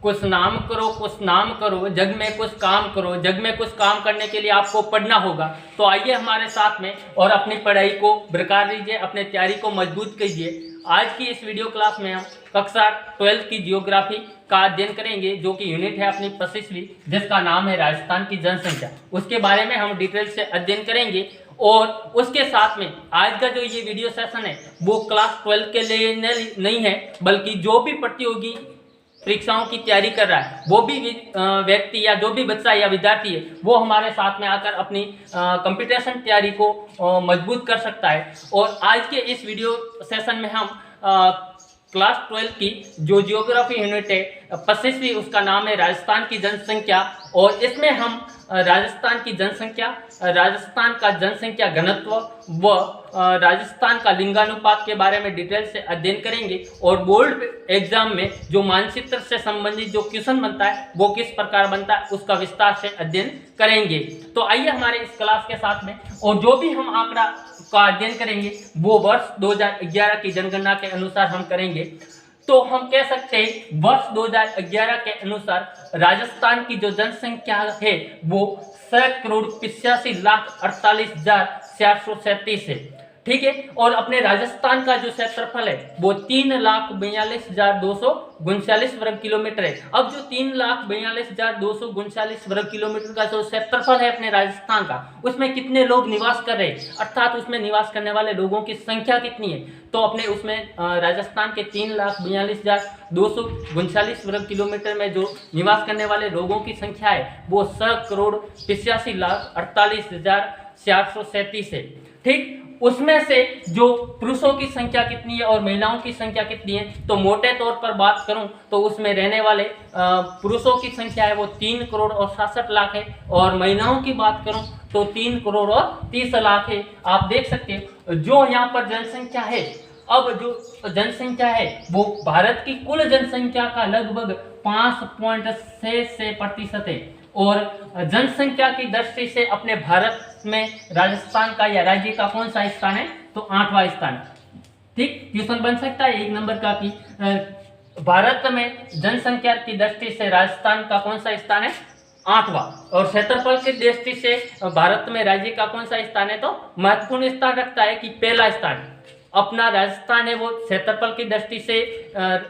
कुछ नाम करो, कुछ नाम करो, जग में कुछ काम करो। जग में कुछ काम करने के लिए आपको पढ़ना होगा। तो आइए हमारे साथ में और अपनी पढ़ाई को बरकरार लीजिए, अपने तैयारी को मजबूत कीजिए। आज की इस वीडियो क्लास में हम कक्षा 12 की जियोग्राफी का अध्ययन करेंगे, जो कि यूनिट है अपनी 25वीं, जिसका नाम है राजस्थान की जनसंख्या। उसके बारे में हम डिटेल से अध्ययन करेंगे। और उसके साथ में आज का जो ये वीडियो सेशन है वो क्लास 12 के लिए नहीं है, बल्कि जो भी प्रतियोगी परीक्षाओं की तैयारी कर रहा है वो भी व्यक्ति या जो भी बच्चा या विद्यार्थी है वो हमारे साथ में आकर अपनी कंपटीशन तैयारी को मजबूत कर सकता है। और आज के इस वीडियो सेशन में हम क्लास 12 की जो जियोग्राफी यूनिट है 25वीं, उसका नाम है राजस्थान की जनसंख्या। और इसमें हम राजस्थान की जनसंख्या, राजस्थान का जनसंख्या घनत्व व राजस्थान का लिंगानुपात के बारे में डिटेल से अध्ययन करेंगे। और बोर्ड एग्जाम में जो मानचित्र से संबंधित जो क्वेश्चन बनता है वो किस प्रकार बनता है उसका विस्तार से अध्ययन करेंगे। तो आइए हमारे इस क्लास के साथ में, और जो भी हम आंकड़ा का अध्ययन करेंगे वो वर्ष 2011 की जनगणना के अनुसार हम करेंगे। तो हम कह सकते हैं वर्ष 2011 के अनुसार राजस्थान की जो जनसंख्या है वो 6,85,48,437 है। ठीक है। और अपने राजस्थान का जो क्षेत्रफल है वो 3,42,239 वर्ग किलोमीटर है। अब जो 3,42,239 वर्ग किलोमीटर का जो क्षेत्रफल है अपने राजस्थान का, उसमें कितने लोग निवास कर रहे हैं, अर्थात उसमें निवास करने वाले लोगों की संख्या कितनी है। तो अपने उसमें राजस्थान के 3,42,239 वर्ग किलोमीटर में जो निवास करने वाले लोगों की संख्या है वो 6,85,48,437 है। ठीक। उसमें से जो पुरुषों की संख्या कितनी है और महिलाओं की संख्या कितनी है, तो मोटे तौर पर बात करूं तो उसमें रहने वाले पुरुषों की संख्या है वो 3,67,00,000 है, और महिलाओं की बात करूं तो 3,30,00,000 है। आप देख सकते हैं जो यहाँ पर जनसंख्या है, अब जो जनसंख्या है वो भारत की कुल जनसंख्या का लगभग 5.6% है। और जनसंख्या की दृष्टि से अपने भारत में राजस्थान का या राज्य का कौन सा स्थान है, तो 8वां स्थान। ठीक। क्वेश्चन बन सकता है 1 नंबर का कि भारत में जनसंख्या की दृष्टि से राजस्थान का कौन सा स्थान है, 8वां। और क्षेत्रफल की दृष्टि से भारत में राज्य का कौन सा स्थान है, तो महत्वपूर्ण स्थान रखता है कि पहला स्थान अपना राजस्थान है वो क्षेत्रफल की दृष्टि से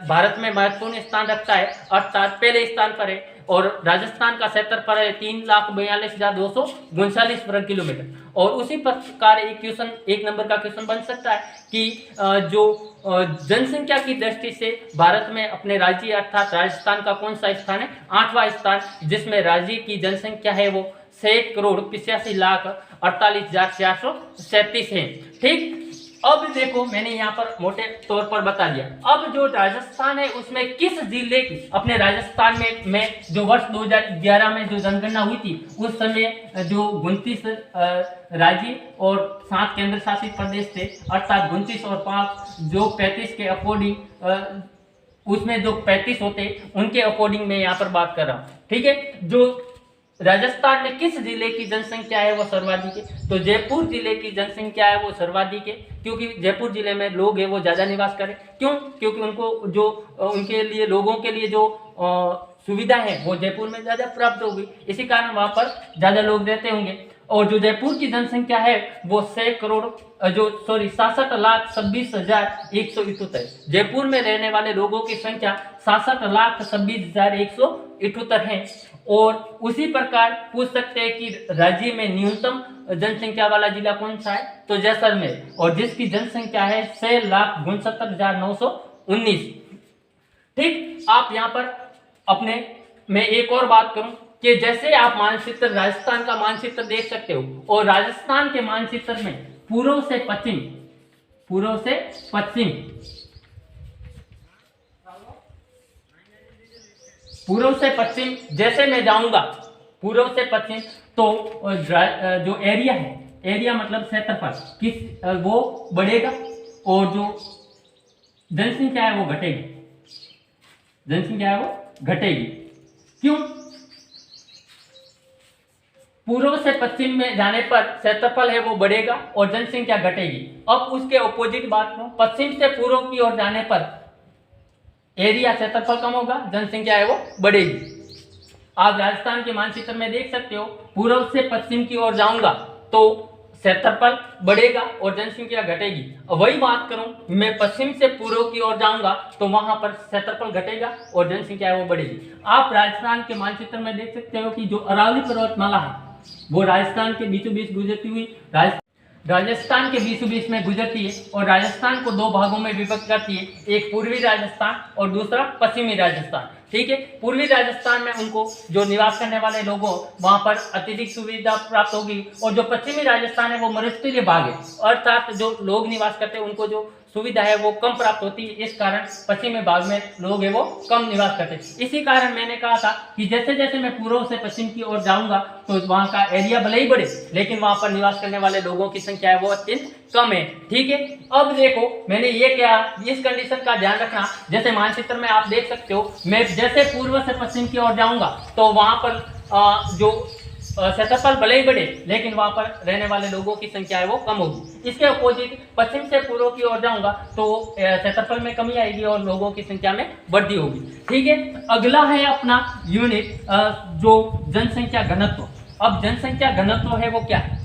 भारत में महत्वपूर्ण स्थान रखता है, अर्थात पहले स्थान पर है। और राजस्थान का क्षेत्रफल है 3,42,239 वर्ग किलोमीटर। और उसी प्रकार एक क्वेश्चन 1 नंबर का क्वेश्चन बन सकता है कि जो जनसंख्या की दृष्टि से भारत में अपने राज्य अर्थात राजस्थान का कौन सा स्थान है, 8वां स्थान, जिसमें राज्य की जनसंख्या है वो 6,85,48,437 है। ठीक। अब देखो मैंने यहाँ पर मोटे तौर पर बता दिया। अब जो राजस्थान है उसमें किस जिले की, अपने राजस्थान में जो वर्ष 2011 में जो जनगणना हुई थी उस समय जो 29 राज्य और 7 केंद्र शासित प्रदेश थे, अर्थात 29 और 5 जो 35 के अकॉर्डिंग, उसमें जो 35 होते उनके अकॉर्डिंग मैं यहाँ पर बात कर रहा हूँ। ठीक है। जो राजस्थान में किस जिले की जनसंख्या है वो सर्वाधिक है, तो जयपुर जिले की जनसंख्या है वो सर्वाधिक है, क्योंकि जयपुर जिले में लोग हैं वो ज़्यादा निवास करें। क्यों? क्योंकि उनको जो उनके लिए लोगों के लिए जो सुविधा है वो जयपुर में ज़्यादा प्राप्त होगी, इसी कारण वहाँ पर ज़्यादा लोग रहते होंगे। और जो जयपुर की जनसंख्या है वो 66,26,178 जयपुर में रहने वाले लोगों की संख्या 66,26,178 है। और उसी प्रकार पूछ सकते हैं कि राज्य में न्यूनतम जनसंख्या वाला जिला कौन सा है, तो जैसलमेर, और जिसकी जनसंख्या है 6,69,919। ठीक। आप यहाँ पर अपने मैं एक और बात करूं कि जैसे आप मानचित्र, राजस्थान का मानचित्र देख सकते हो, और राजस्थान के मानचित्र में पूर्व से पश्चिम जैसे मैं जाऊंगा पूर्व से पश्चिम, तो जो एरिया मतलब क्षेत्रफल किस वो बढ़ेगा, और जो जनसंख्या है वो घटेगी। क्यों? पूर्व से पश्चिम में जाने पर क्षेत्रफल है वो बढ़ेगा और जनसंख्या घटेगी। अब उसके ऑपोजिट बात करूं, पश्चिम से पूर्व की ओर जाने पर एरिया क्षेत्रफल कम होगा, जनसंख्या है वो बढ़ेगी। आप राजस्थान के मानचित्र में देख सकते हो, पूर्व से पश्चिम की ओर जाऊंगा तो क्षेत्रफल बढ़ेगा और जनसंख्या घटेगी। अब वही बात करूं, मैं पश्चिम से पूर्व की ओर जाऊंगा तो वहां पर क्षेत्रफल घटेगा और जनसंख्या है वो बढ़ेगी। आप राजस्थान के मानचित्र में देख सकते हो कि जो अरावली पर्वतमाला है वो राजस्थान के बीचों बीच गुजरती हुई राजस्थान के बीचों बीच में गुजरती है और राजस्थान को दो भागों में विभक्त करती है, एक पूर्वी राजस्थान और दूसरा पश्चिमी राजस्थान। ठीक है, पूर्वी राजस्थान में उनको जो निवास करने वाले लोगों वहां पर अत्यधिक सुविधा प्राप्त होगी और जो पश्चिमी राजस्थान है वो मरुस्थलीय भाग है, अर्थात जो लोग निवास करते हैं उनको जो सुविधा है वो कम प्राप्त होती है, इस कारण पश्चिमी भाग में लोग है वो कम निवास करते हैं। इसी कारण मैंने कहा था कि जैसे जैसे मैं पूर्व से पश्चिम की ओर जाऊंगा तो वहां का एरिया भले ही बढ़े लेकिन वहां पर निवास करने वाले लोगों की संख्या है वो अत्यंत कम है। ठीक है, अब देखो मैंने ये क्या, इस कंडीशन का ध्यान रखना, जैसे मानचित्र में आप देख सकते हो, मैं जैसे पूर्व से पश्चिम की ओर जाऊंगा तो वहां पर जो क्षेत्रफल भले ही बढ़े लेकिन वहां पर रहने वाले लोगों की संख्या है वो कम होगी। इसके अपोजिट पश्चिम से पूर्व की ओर जाऊंगा तो क्षेत्रफल में कमी आएगी और लोगों की संख्या में वृद्धि होगी। ठीक है, अगला है अपना यूनिट जो जनसंख्या घनत्व। अब जनसंख्या घनत्व है वो क्या है?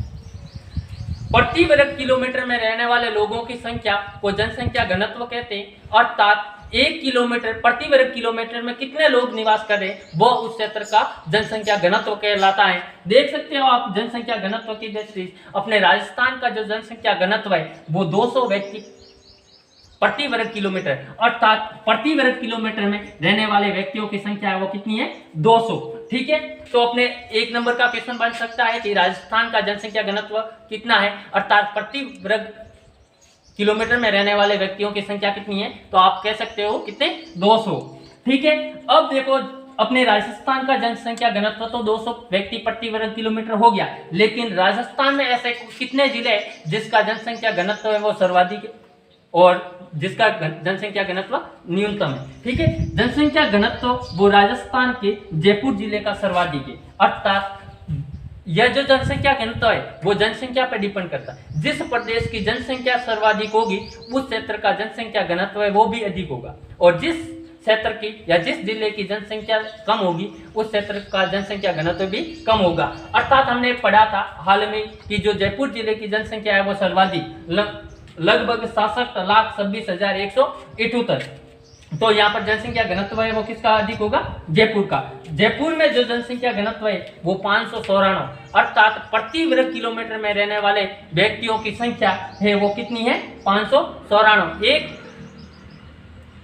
प्रति वर्ग किलोमीटर में रहने वाले लोगों की संख्या को जनसंख्या घनत्व कहते हैं, अर्थात 1 किलोमीटर प्रति वर्ग किलोमीटर में कितने लोग निवास कर रहे हैं वो उस क्षेत्र का जनसंख्या घनत्व कहलाता है। देख सकते हो आप जनसंख्या घनत्व की दृष्टि अपने राजस्थान का जो जनसंख्या घनत्व है वो 200 व्यक्ति प्रति वर्ग किलोमीटर, अर्थात प्रति वर्ग किलोमीटर में रहने वाले व्यक्तियों की संख्या है वो कितनी है? 200। ठीक है, तो अपने एक नंबर का क्वेश्चन बन सकता है कि राजस्थान का जनसंख्या घनत्व कितना है, अर्थात प्रति वर्ग किलोमीटर में रहने वाले व्यक्तियों की संख्या कितनी है, तो आप कह सकते हो कितने? 200। ठीक है, अब देखो अपने राजस्थान का जनसंख्या घनत्व तो 200 व्यक्ति प्रति वर्ग किलोमीटर हो गया, लेकिन राजस्थान में ऐसे कितने जिले हैं जिसका जनसंख्या घनत्व है वो सर्वाधिक और जिसका जनसंख्या घनत्व न्यूनतम है। ठीक है, जनसंख्या घनत्व वो राजस्थान के जयपुर जिले का सर्वाधिक है, अर्थात यह जो जनसंख्या घनत्व है वो जनसंख्या पर डिपेंड करता है। जिस प्रदेश की जनसंख्या सर्वाधिक होगी उस क्षेत्र का जनसंख्या घनत्व है वो भी अधिक होगा, और जिस क्षेत्र की या जिस जिले की जनसंख्या कम होगी उस क्षेत्र का जनसंख्या घनत्व भी कम होगा। अर्थात हमने पढ़ा था हाल में कि जो जयपुर जिले की जनसंख्या है वो सर्वाधिक लगभग 66,26,178। तो यहाँ पर जनसंख्या घनत्व है वो किसका अधिक होगा? जयपुर का। जयपुर में जो जनसंख्या घनत्व है वो 594, अर्थात प्रति वर्ग किलोमीटर में रहने वाले व्यक्तियों की संख्या है वो कितनी है? 594। एक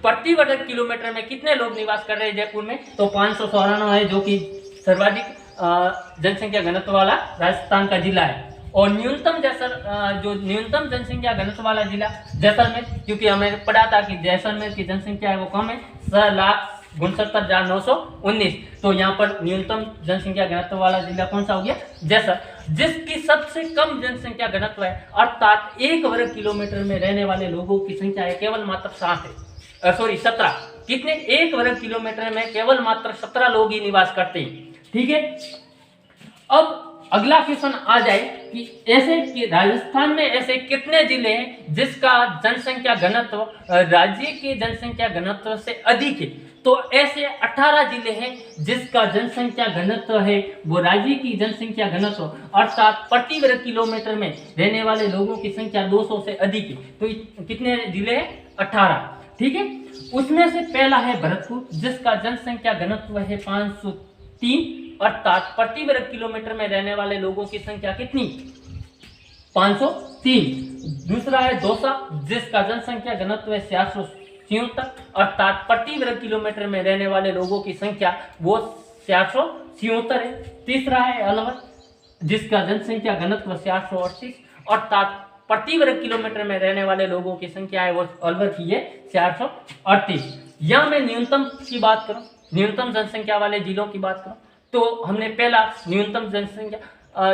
प्रति वर्ग किलोमीटर में कितने लोग निवास कर रहे हैं जयपुर में? तो 594 है, जो कि सर्वाधिक जनसंख्या घनत्व वाला राजस्थान का जिला है। और न्यूनतम जो न्यूनतम जनसंख्या घनत्व वाला जिला जैसलमेर, क्योंकि हमें पढ़ा था कि जैसलमेर की जनसंख्या है वो कम है, 6,69,919। तो यहाँ पर न्यूनतम जनसंख्या घनत्व वाला जिला कौन सा हो गया? जैसलमेर, जिसकी सबसे कम जनसंख्या घनत्व है, अर्थात 1 वर्ग किलोमीटर में रहने वाले लोगों की संख्या है केवल मात्र 17। कितने? 1 वर्ग किलोमीटर में केवल मात्र 17 लोग ही निवास करते हैं। ठीक है, अब अगला क्वेश्चन आ जाए कि ऐसे कि राजस्थान में ऐसे कितने जिले हैं जिसका जनसंख्या घनत्व राज्य के जनसंख्या घनत्व से अधिक है? तो ऐसे 18 जिले हैं जिसका जनसंख्या घनत्व है वो राज्य की जनसंख्या घनत्व, अर्थात प्रति वर्ग किलोमीटर में रहने वाले लोगों की संख्या 200 से अधिक है। तो कितने जिले हैं? 18। ठीक है, उसमें से पहला है भरतपुर जिसका जनसंख्या घनत्व है 503, अर्थात प्रति वर्ग किलोमीटर में रहने वाले लोगों की संख्या कितनी? 503। दूसरा है दौसा जिसका जनसंख्या घनत्व है 676, अर्थात प्रति वर्ग किलोमीटर में रहने वाले लोगों की संख्या वो 676 है। तीसरा है अलवर जिसका जनसंख्या घनत्व 638, अर्थात प्रति वर्ग किलोमीटर में रहने वाले लोगों की संख्या है वो अलवर की है 438। यहाँ मैं न्यूनतम की बात करूं, न्यूनतम जनसंख्या वाले जिलों की बात करूं तो हमने पहला न्यूनतम जनसंख्या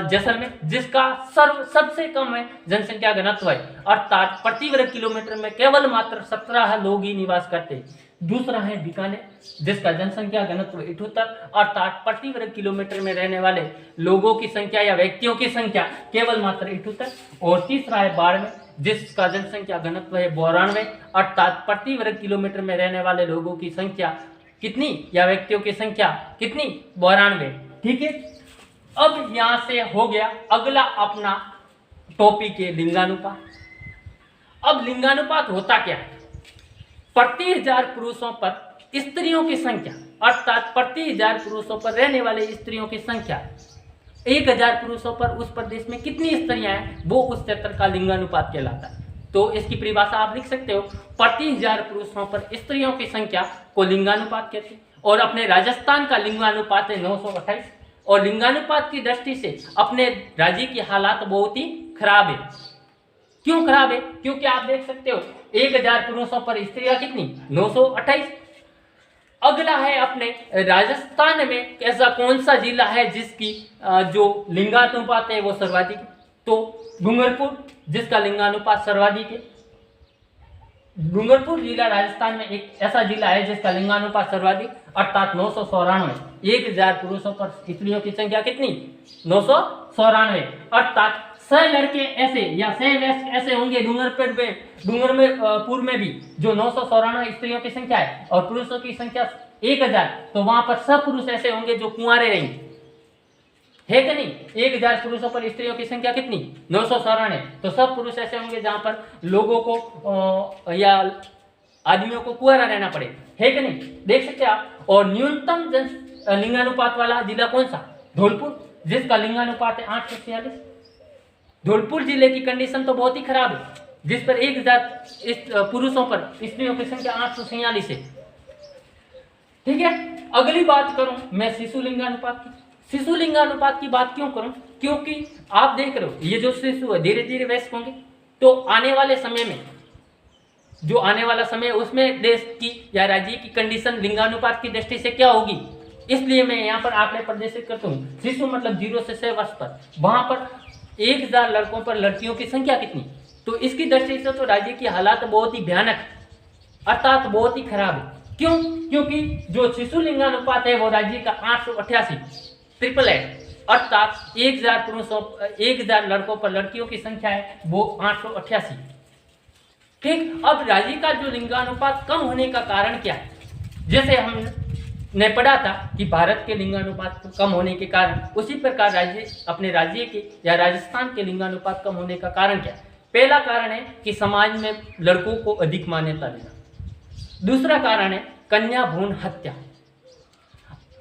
जैसलमेर जिसका सबसे कम है जनसंख्या घनत्व है, अर्थात प्रति वर्ग किलोमीटर में केवल मात्र 17 लोग ही निवास करते हैं। दूसरा है बीकानेर जिसका जनसंख्या घनत्व 78, अर्थात प्रति वर्ग किलोमीटर में रहने वाले लोगों की संख्या या व्यक्तियों की संख्या केवल मात्र 78। और तीसरा है बाड़मेर जिसका जनसंख्या घनत्व है 92, अर्थात प्रति वर्ग किलोमीटर में रहने वाले लोगों की संख्या कितनी, या व्यक्तियों की संख्या कितनी, 92। ठीक है, अब यहां से हो गया अगला अपना टॉपिक है लिंगानुपात। अब लिंगानुपात होता क्या है? प्रति 1000 पुरुषों पर स्त्रियों की संख्या, अर्थात प्रति 1000 पुरुषों पर रहने वाले स्त्रियों की संख्या, 1000 पुरुषों पर उस प्रदेश में कितनी स्त्रियां हैं, वो उस क्षेत्र का लिंगानुपात कहलाता है। तो इसकी परिभाषा आप लिख सकते हो, प्रति 1000 पुरुषों पर स्त्रियों की संख्या को लिंगानुपात कहते हैं। और अपने राजस्थान का लिंगानुपात है 928। और लिंगानुपात की दृष्टि से अपने राज्य की हालात बहुत ही खराब है। क्यों खराब है? क्योंकि आप देख सकते हो 1000 पुरुषों पर स्त्रियां कितनी, 928। अगला है अपने राजस्थान में ऐसा कौन सा जिला है जिसकी जो लिंगानुपात है वो सर्वाधिक है? तो डूंगरपुर, जिसका लिंगानुपात सर्वाधिक है। डूंगरपुर जिला राजस्थान में एक ऐसा जिला है जिसका लिंगानुपात सर्वाधिक, अर्थात 994। 1000 पुरुषों पर स्त्रियों की संख्या कितनी, 994। अर्थात 100 लड़के ऐसे या 100 व्यस्त ऐसे होंगे डूंगरपुर में भी जो 994 स्त्रियों की संख्या है और पुरुषों की संख्या 1000, तो वहां पर सब पुरुष ऐसे होंगे जो कुंवारे रहेंगे, है कि नहीं? 1000 पुरुषों पर स्त्रियों की संख्या कितनी, 994। तो सब पुरुष ऐसे होंगे जहां पर लोगों को या आदमियों को कुंवारा रहना पड़े, है कि नहीं? देख सकते आप। और न्यूनतम लिंगानुपात वाला जिला कौन सा? धौलपुर, जिसका लिंगानुपात है 846। धौलपुर जिले की कंडीशन तो बहुत ही खराब है, जिस पर 1000 पुरुषों पर स्त्रियों की संख्या 846 है। ठीक है, अगली बात करूं मैं शिशु लिंगानुपात की। शिशु लिंगानुपात की बात क्यों करूं? क्योंकि आप देख रहे हो ये जो शिशु है धीरे धीरे वयस्क होंगे, तो आने वाले समय में जो आने वाला समय उसमें देश की या राज्य की कंडीशन लिंगानुपात की दृष्टि से क्या होगी, इसलिए मैं यहाँ पर आपने प्रदर्शित करता हूँ। शिशु मतलब 0 से 6 वर्ष पर, वहां पर 1000 लड़कों पर लड़कियों की संख्या कितनी, तो इसकी दृष्टि से तो राज्य की हालात बहुत ही भयानक अर्थात बहुत ही खराब है। क्यों? क्योंकि जो शिशु लिंगानुपात है वो राज्य का 888 अर्थात 1000 लड़कों पर लड़कियों की संख्या है वो 888। ठीक, अब राज्य का जो लिंगानुपात कम होने का कारण क्या है? जैसे हमने पढ़ा था कि भारत के लिंगानुपात कम होने के कारण, उसी प्रकार अपने राज्य के या राजस्थान के लिंगानुपात कम होने का कारण क्या है? पहला कारण है कि समाज में लड़कों को अधिक मान्यता देना। दूसरा कारण है कन्या भ्रूण हत्या।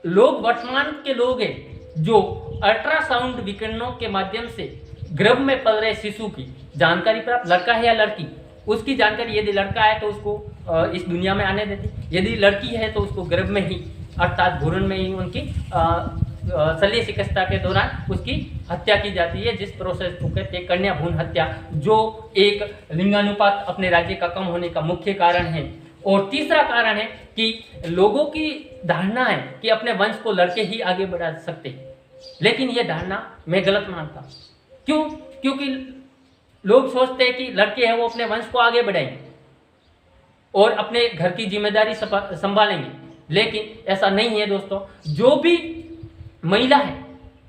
लोग वर्तमान के लोग हैं जो अल्ट्रासाउंड विकिरणों के माध्यम से गर्भ में पल रहे शिशु की जानकारी प्राप्त, लड़का है या लड़की, उसकी जानकारी, यदि लड़का है तो उसको इस दुनिया में आने देते, यदि लड़की है तो उसको गर्भ में ही अर्थात भ्रूण में ही उनकी शल्य चिकित्सा के दौरान उसकी हत्या की जाती है, जिस प्रोसेस को कहते हैं कन्या भ्रूण हत्या, जो एक लिंगानुपात अपने राज्य का कम होने का मुख्य कारण है। और तीसरा कारण है कि लोगों की धारणा है कि अपने वंश को लड़के ही आगे बढ़ा सकते, लेकिन यह धारणा मैं गलत मानता हूं। क्यों? क्योंकि लोग सोचते हैं कि लड़के हैं वो अपने वंश को आगे बढ़ाएंगे और अपने घर की जिम्मेदारी संभालेंगे, लेकिन ऐसा नहीं है दोस्तों। जो भी महिला है,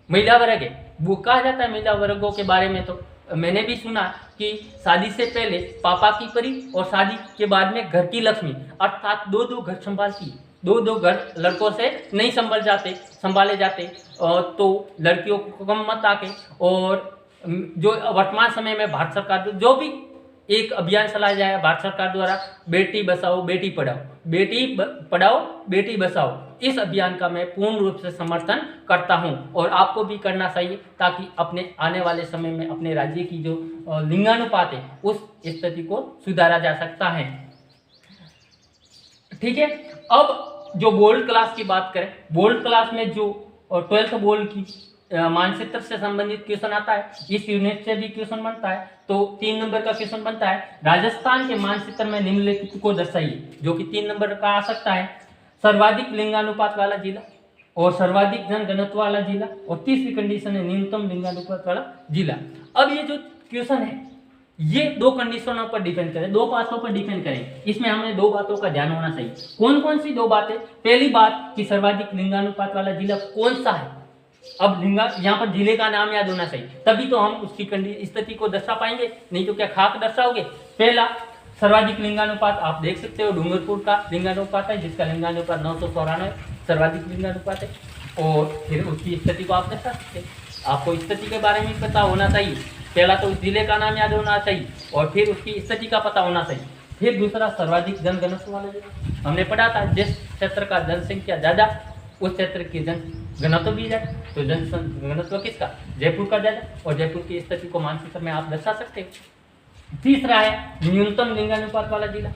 महिला वर्ग है, वो कहा जाता है महिला वर्गों के बारे में, तो मैंने भी सुना कि शादी से पहले पापा की परी और शादी के बाद में घर की लक्ष्मी, अर्थात 2-2 घर संभालती है, 2-2 घर लड़कों से नहीं संभाले जाते, तो लड़कियों को कम मत आके। और जो वर्तमान समय में भारत सरकार जो भी एक अभियान चलाया जाए भारत सरकार द्वारा, बेटी बचाओ बेटी पढ़ाओ, बेटी पढ़ाओ बेटी बचाओ, इस अभियान का मैं पूर्ण रूप से समर्थन करता हूं और आपको भी करना चाहिए, ताकि अपने आने वाले समय में अपने राज्य की जो लिंगानुपात है उस स्थिति को सुधारा जा सकता है। ठीक है, अब जो बोर्ड क्लास की बात करें, बोर्ड क्लास में जो 12th बोर्ड की मानचित्र से संबंधित क्वेश्चन आता है, इस यूनिट से भी क्वेश्चन बनता है, तो 3 नंबर का क्वेश्चन बनता है, राजस्थान के मानचित्र में निम्नलिखित को दर्शाइए, जो कि 3 नंबर का आ सकता है। सर्वाधिक लिंगानुपात वाला जिला और सर्वाधिक जनघनत्व वाला जिला, और तीसरी कंडीशन है न्यूनतम लिंगानुपात वाला जिला। अब ये जो क्वेश्चन है ये 2 कंडीशनों पर डिपेंड करें, 2 बातों पर डिपेंड करें। इसमें हमें 2 बातों का ध्यान होना चाहिए। कौन कौन सी 2 बातें? पहली बात कि सर्वाधिक लिंगानुपात वाला जिला कौन सा है, अब लिंगा यहाँ पर जिले का नाम याद होना चाहिए, तभी तो हम उसकी स्थिति को दर्शा पाएंगे, नहीं तो क्या खाक दर्शाओगे। पहला सर्वाधिक लिंगानुपात आप देख सकते हो, डूंगरपुर का लिंगानुपात है, जिसका लिंगानुपात 994 सर्वाधिक लिंगानुपात है। और फिर उसकी स्थिति को आप दर्शा सकते हैं। आपको स्थिति के बारे में पता होना चाहिए, पहला तो उस जिले का नाम याद होना चाहिए और फिर उसकी स्थिति का पता होना चाहिए। फिर दूसरा सर्वाधिक जनघनत्व वाला जिला, हमने पढ़ा था जिस क्षेत्र का जनसंख्या ज़्यादा उस क्षेत्र की जनघनत्व भी ज़्यादा, तो जनघनत्व किसका, जयपुर का ज़्यादा, और जयपुर की स्थिति को मानचित्र में आप दर्शा सकते हो। तीसरा है न्यूनतम लिंगानुपात वाला जिला,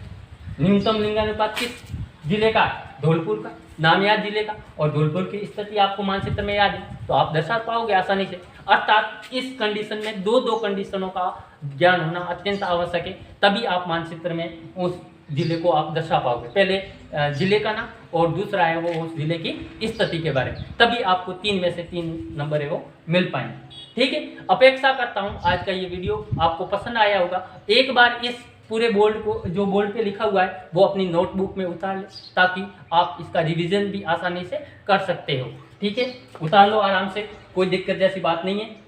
न्यूनतम लिंगानुपात किस जिले का, धौलपुर का, नाम याद जिले का, और धौलपुर की स्थिति आपको मानचित्र में याद है तो आप दर्शा पाओगे आसानी से। अर्थात इस कंडीशन में दो कंडीशनों का ज्ञान होना अत्यंत आवश्यक है, तभी आप मानचित्र में उस जिले को आप दर्शा पाओगे। पहले जिले का नाम और दूसरा है वो उस जिले की स्थिति के बारे में, तभी आपको 3 में से 3 नंबर है वो मिल पाएंगे। ठीक है, अपेक्षा करता हूँ आज का ये वीडियो आपको पसंद आया होगा। एक बार इस पूरे बोर्ड को जो बोर्ड पे लिखा हुआ है वो अपनी नोटबुक में उतार ले, ताकि आप इसका रिवीजन भी आसानी से कर सकते हो। ठीक है, उतार लो आराम से, कोई दिक्कत जैसी बात नहीं है।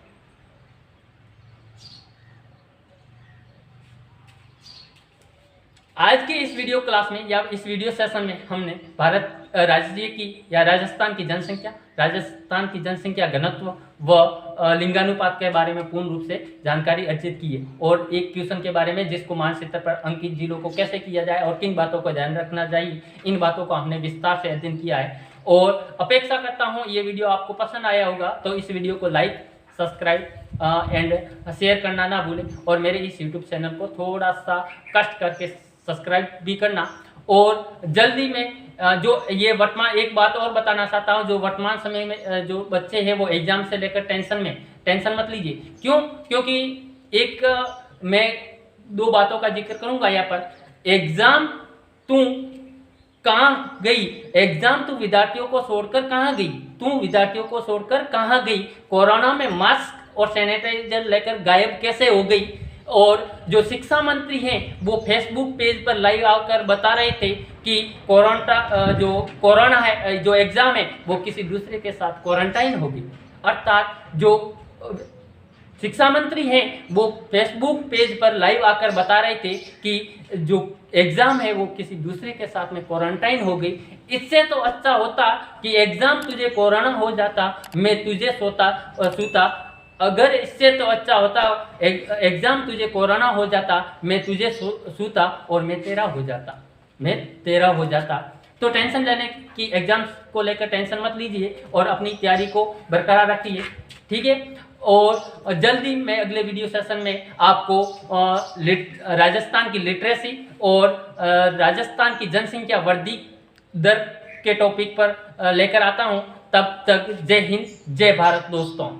आज के इस वीडियो क्लास में या इस वीडियो सेशन में हमने भारत राज्य की या राजस्थान की जनसंख्या घनत्व व लिंगानुपात के बारे में पूर्ण रूप से जानकारी अर्जित की है, और एक क्वेश्चन के बारे में जिसको मानचित्र पर अंकित जिलों को कैसे किया जाए और किन बातों का ध्यान रखना चाहिए, इन बातों को हमने विस्तार से अध्ययन किया है। और अपेक्षा करता हूँ ये वीडियो आपको पसंद आया होगा, तो इस वीडियो को लाइक, सब्सक्राइब एंड शेयर करना ना भूलें, और मेरे इस यूट्यूब चैनल को थोड़ा सा कष्ट करके सब्सक्राइब भी करना। और जल्दी में जो ये वर्तमान, एक बात और बताना चाहता हूँ, जो वर्तमान समय में जो बच्चे हैं वो एग्जाम से लेकर टेंशन मत लीजिए। क्यों? क्योंकि एक मैं 2 बातों का जिक्र करूंगा यहाँ पर। एग्जाम तू कहाँ गई, एग्जाम तू विद्यार्थियों को छोड़कर कहाँ गई, तू विद्यार्थियों को छोड़कर कहाँ गई, कोरोना में मास्क और सैनिटाइजर लेकर गायब कैसे हो गई। और जो शिक्षा मंत्री हैं वो फेसबुक पेज पर लाइव आकर बता रहे थे कि कोरोना है, जो एग्जाम है वो किसी दूसरे के साथ क्वारंटाइन होगी। अर्थात जो शिक्षा मंत्री हैं वो फेसबुक पेज पर लाइव आकर बता रहे थे कि जो एग्जाम है वो किसी दूसरे के साथ में क्वारंटाइन हो गई। इससे तो अच्छा होता कि एग्जाम तुझे कोरोना हो जाता, मैं तुझे सूता। अगर इससे तो अच्छा होता एग्जाम तुझे कोरोना हो जाता, मैं तुझे सूता और मैं तेरा हो जाता। तो टेंशन लेने की, एग्जाम को लेकर टेंशन मत लीजिए और अपनी तैयारी को बरकरार रखिए। ठीक है, और जल्दी मैं अगले वीडियो सेशन में आपको राजस्थान की लिटरेसी और राजस्थान की जनसंख्या वृद्धि दर के टॉपिक पर लेकर आता हूं। तब तक जय हिंद, जय भारत दोस्तों।